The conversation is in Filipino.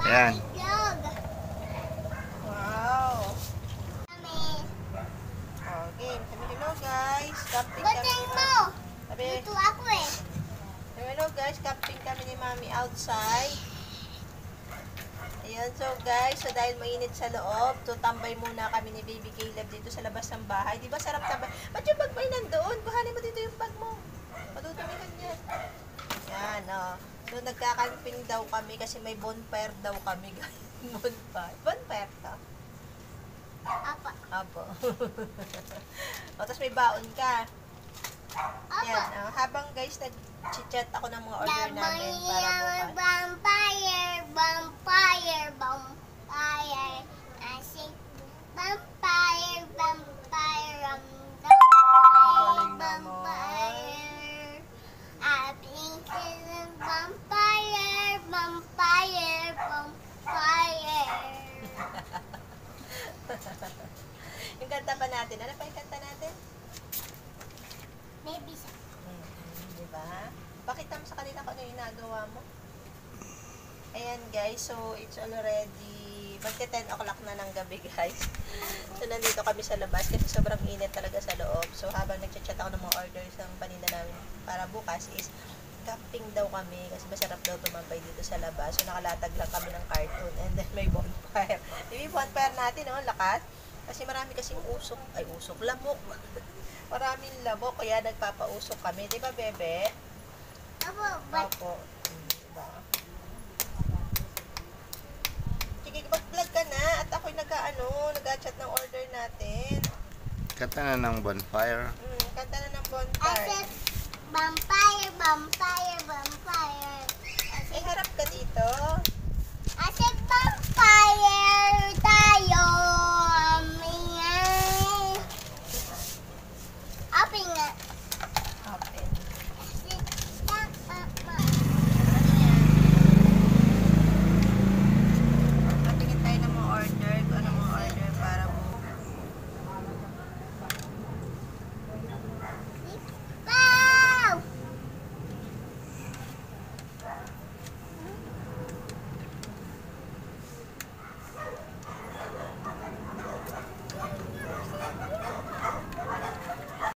Ayan. Wow. Okay, sabi hello guys. Camping kami ni Mami. Sabi, Ito ako eh. hello guys, camping kami ni Mami outside. Ayan, so guys, so dahil mainit sa loob, so tambay muna kami ni Baby Caleb dito sa labas ng bahay. Di ba sarap tambay? Ba't yung bag mo ay nandoon? Kuhanin mo dito yung bag mo. Padudumihan yan. Yan, oh. So nagkakamping daw kami kasi may bonfire daw kami, guys. Bonfire. Bonfire to. Apa. Apo. O, tapos may baon ka. Yan, oh. Habang guys, nag-chat ako ng mga order namin para bukas. Vampire, vampire, vampire. I say vampire, vampire, Galing naman. vampire. I think it's a vampire, vampire, vampire. Yung kanta pa natin. Ano pa yung kanta natin? Maybe sa Diba? Pakita mo sa kanila kung ano yung nagawa mo. Ayan guys, so it's already magte 10 o'clock na ng gabi guys. So nandito kami sa labas kasi sobrang init talaga sa loob. So habang nagchat-chat ako ng mga orders ng paninda namin para bukas is camping daw kami kasi masarap daw tumambay dito sa labas. So nakalatag lang kami ng cartoon and then may bonfire. Yung bonfire natin, oh, lakas. Kasi marami kasing lamok. Maraming lamok kaya nagpapausok kami. Di ba, bebe? Apo, but Opo. Diba? Sige, mag-vlog ka na at ako'y nag-chat ng order natin. Kanta na ng bonfire. Kanta na ng I bonfire. said vampire, vampire, vampire. Eh, harap ka dito.